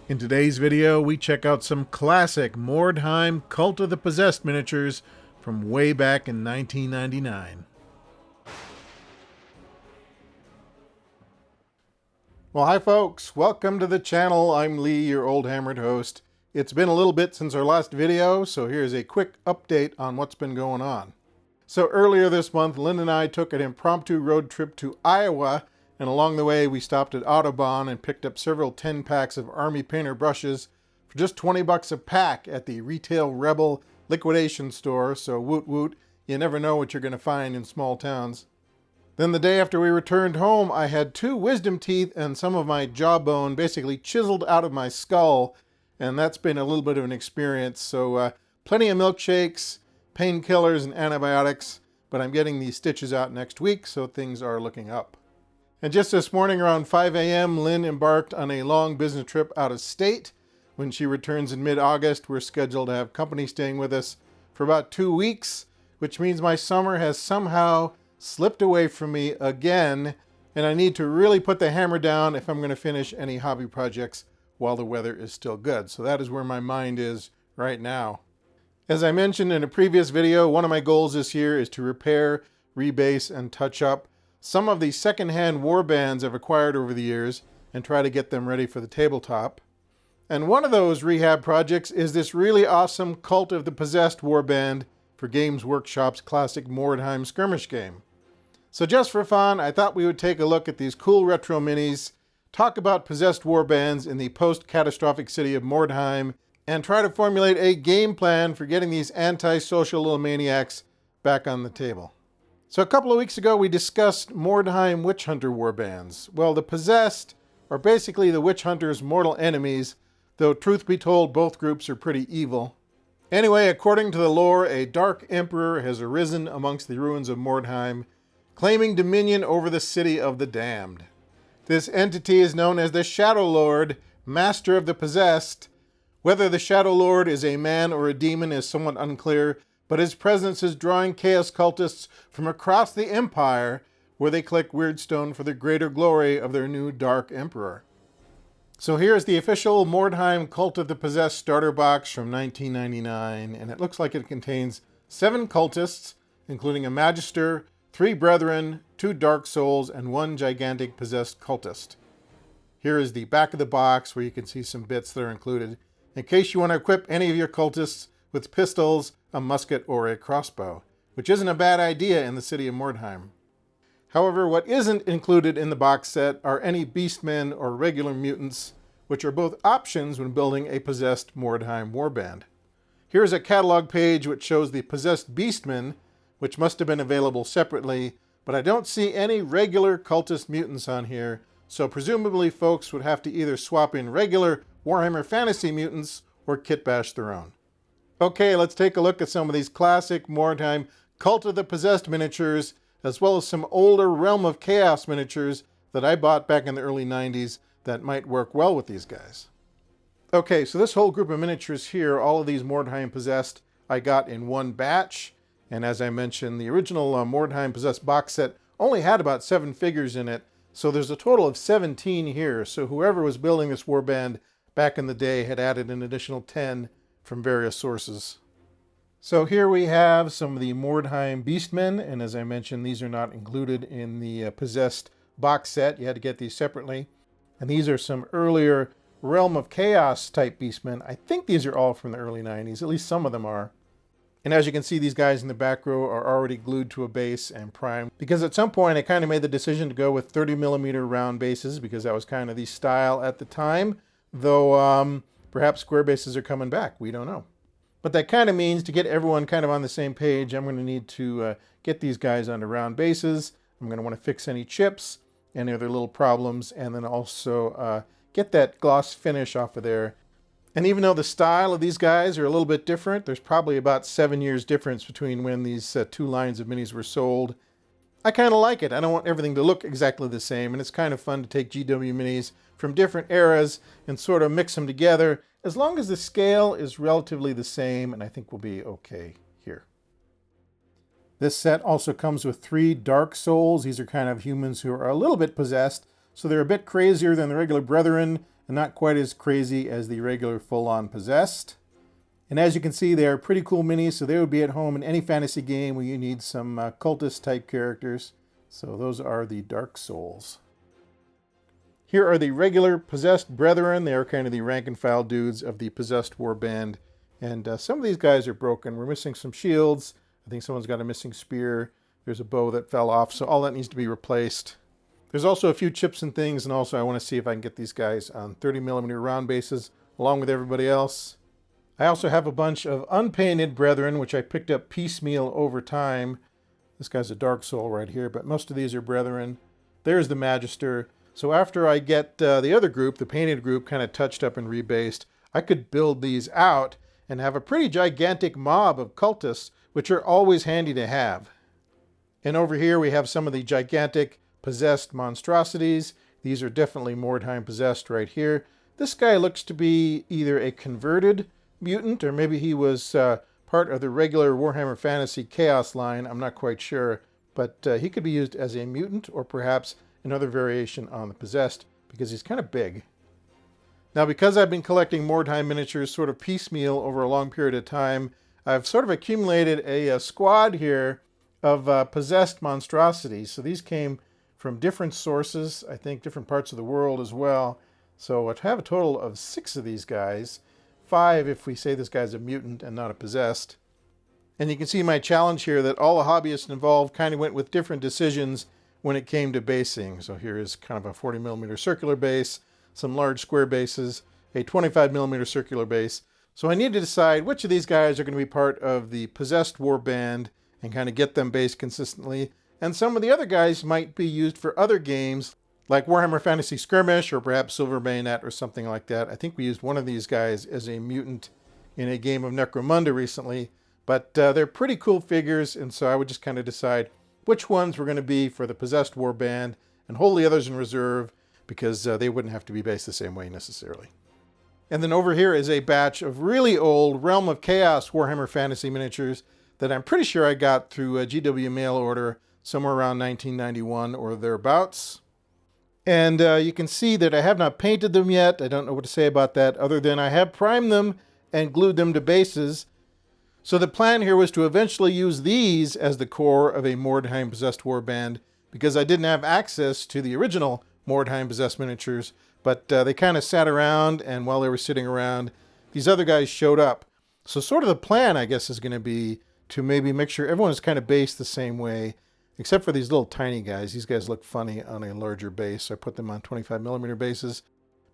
In today's video, we check out some classic Mordheim Cult of the Possessed miniatures from way back in 1999. Well, hi folks, welcome to the channel. I'm Lee, your Oldhammered host. It's been a little bit since our last video, so here's a quick update on what's been going on. So earlier this month, Lynn and I took an impromptu road trip to Iowa, and along the way we stopped at Audubon and picked up several 10 packs of Army Painter brushes for just 20 bucks a pack at the Retail Rebel liquidation store, so woot woot, you never know what you're going to find in small towns. Then the day after we returned home, I had 2 wisdom teeth and some of my jawbone basically chiseled out of my skull, and that's been a little bit of an experience. So plenty of milkshakes, painkillers, and antibiotics, but I'm getting these stitches out next week, so things are looking up. And just this morning around 5 a.m., Lynn embarked on a long business trip out of state. When she returns in mid-August, we're scheduled to have company staying with us for about 2 weeks, which means my summer has somehow slipped away from me again, and I need to really put the hammer down if I'm going to finish any hobby projects while the weather is still good. So that is where my mind is right now. As I mentioned in a previous video, one of my goals this year is to repair, rebase, and touch up some of the secondhand warbands I've acquired over the years and try to get them ready for the tabletop. And one of those rehab projects is this really awesome Cult of the Possessed warband for Games Workshop's classic Mordheim Skirmish game. So just for fun, I thought we would take a look at these cool retro minis, talk about possessed warbands in the post-catastrophic city of Mordheim, and try to formulate a game plan for getting these anti-social little maniacs back on the table. So a couple of weeks ago, we discussed Mordheim Witch Hunter warbands. Well, the possessed are basically the witch hunter's mortal enemies, though truth be told, both groups are pretty evil. Anyway, according to the lore, a dark emperor has arisen amongst the ruins of Mordheim, claiming dominion over the city of the damned. This entity is known as the Shadow Lord, master of the possessed. Whether the Shadow Lord is a man or a demon is somewhat unclear, but his presence is drawing chaos cultists from across the empire, where they collect Weirdstone for the greater glory of their new Dark Emperor. So here's the official Mordheim Cult of the Possessed starter box from 1999, and it looks like it contains 7 cultists, including a Magister, 3 Brethren, 2 Dark Souls, and 1 gigantic possessed cultist. Here is the back of the box where you can see some bits that are included, in case you want to equip any of your cultists with pistols, a musket, or a crossbow, which isn't a bad idea in the city of Mordheim. However, what isn't included in the box set are any beastmen or regular mutants, which are both options when building a possessed Mordheim warband. Here's a catalog page which shows the possessed beastmen, which must have been available separately, but I don't see any regular cultist mutants on here, so presumably folks would have to either swap in regular Warhammer Fantasy mutants or kitbash their own. Okay, let's take a look at some of these classic Mordheim Cult of the Possessed miniatures, as well as some older Realm of Chaos miniatures that I bought back in the early 90s that might work well with these guys. Okay, so this whole group of miniatures here, all of these Mordheim Possessed, I got in one batch. And as I mentioned, the original Mordheim Possessed box set only had about 7 figures in it, so there's a total of 17 here. So whoever was building this warband back in the day had added an additional 10 from various sources. So here we have some of the Mordheim Beastmen, and as I mentioned, these are not included in the Possessed box set. You had to get these separately. And these are some earlier Realm of Chaos type Beastmen. I think these are all from the early 90s, at least some of them are. And as you can see, these guys in the back row are already glued to a base and primed, because at some point I kind of made the decision to go with 30mm round bases, because that was kind of the style at the time, though perhaps square bases are coming back. We don't know. But that kind of means to get everyone kind of on the same page, I'm going to need to get these guys onto round bases. I'm going to want to fix any chips, any other little problems, and then also get that gloss finish off of there. And even though the style of these guys are a little bit different, there's probably about 7 years difference between when these 2 lines of minis were sold. I kind of like it. I don't want everything to look exactly the same, and it's kind of fun to take GW minis from different eras and sort of mix them together, as long as the scale is relatively the same, and I think we'll be okay here. This set also comes with 3 Dark Souls. These are kind of humans who are a little bit possessed, so they're a bit crazier than the regular Brethren, and not quite as crazy as the regular full-on possessed. And as you can see, they are pretty cool minis, so they would be at home in any fantasy game where you need some cultist type characters. So those are the Dark Souls. Here are the regular possessed brethren. They are kind of the rank and file dudes of the possessed warband. And some of these guys are broken. We're missing some shields. I think someone's got a missing spear. There's a bow that fell off, so all that needs to be replaced. There's also a few chips and things, and also I want to see if I can get these guys on 30mm round bases along with everybody else. I also have a bunch of unpainted brethren, which I picked up piecemeal over time. This guy's a Dark Soul right here, but most of these are brethren. There's the Magister. So after I get the other group, the painted group, kind of touched up and rebased, I could build these out and have a pretty gigantic mob of cultists, which are always handy to have. And over here we have some of the gigantic possessed monstrosities. These are definitely Mordheim possessed right here. This guy looks to be either a converted mutant, or maybe he was part of the regular Warhammer Fantasy Chaos line. I'm not quite sure, but he could be used as a mutant or perhaps another variation on the possessed because he's kind of big. Now, because I've been collecting Mordheim miniatures sort of piecemeal over a long period of time, I've sort of accumulated a squad here of possessed monstrosities. So these came from different sources, I think different parts of the world as well. So I have a total of 6 of these guys. 5 if we say this guy's a mutant and not a possessed. And you can see my challenge here that all the hobbyists involved kind of went with different decisions when it came to basing. So here is kind of a 40mm circular base, some large square bases, a 25mm circular base. So I need to decide which of these guys are going to be part of the possessed warband and kind of get them based consistently. And some of the other guys might be used for other games like Warhammer Fantasy Skirmish or perhaps Silver Bayonet or something like that. I think we used one of these guys as a mutant in a game of Necromunda recently, but they're pretty cool figures, and so I would just kind of decide which ones were going to be for the possessed warband and hold the others in reserve because they wouldn't have to be based the same way necessarily. And then over here is a batch of really old Realm of Chaos Warhammer Fantasy miniatures that I'm pretty sure I got through a GW mail order somewhere around 1991 or thereabouts. And you can see that I have not painted them yet. I don't know what to say about that other than I have primed them and glued them to bases. So the plan here was to eventually use these as the core of a Mordheim possessed warband because I didn't have access to the original Mordheim possessed miniatures, but they kind of sat around, and while they were sitting around, these other guys showed up. So sort of the plan, I guess, is going to be to maybe make sure everyone is kind of based the same way, except for these little tiny guys. These guys look funny on a larger base, so I put them on 25mm bases.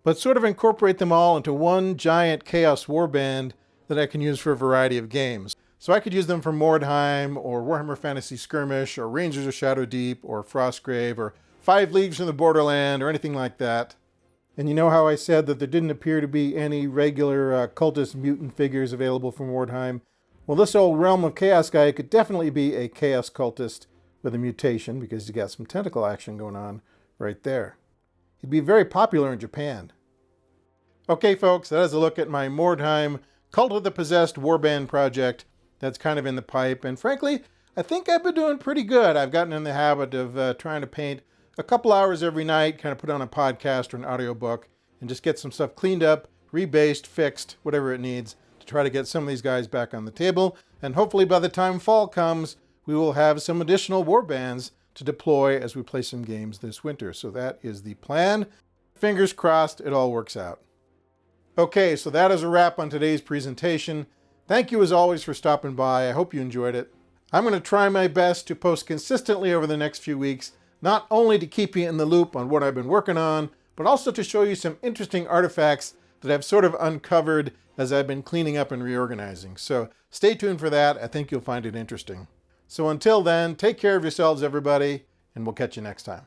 But sort of incorporate them all into one giant Chaos Warband that I can use for a variety of games. So I could use them for Mordheim, or Warhammer Fantasy Skirmish, or Rangers of Shadow Deep, or Frostgrave, or 5 Leagues from the Borderland, or anything like that. And you know how I said that there didn't appear to be any regular cultist mutant figures available from Mordheim? Well, this old Realm of Chaos guy could definitely be a Chaos cultist with a mutation because he's got some tentacle action going on right there. He'd be very popular in Japan. Okay, folks, that is a look at my Mordheim Cult of the Possessed Warband project that's kind of in the pipe. And frankly, I think I've been doing pretty good. I've gotten in the habit of trying to paint a couple hours every night, kind of put on a podcast or an audiobook, and just get some stuff cleaned up, rebased, fixed, whatever it needs, to try to get some of these guys back on the table. And hopefully by the time fall comes, we will have some additional warbands to deploy as we play some games this winter. So that is the plan. Fingers crossed it all works out. Okay, so that is a wrap on today's presentation. Thank you as always for stopping by. I hope you enjoyed it. I'm going to try my best to post consistently over the next few weeks, not only to keep you in the loop on what I've been working on, but also to show you some interesting artifacts that I've sort of uncovered as I've been cleaning up and reorganizing. So stay tuned for that. I think you'll find it interesting. So until then, take care of yourselves, everybody, and we'll catch you next time.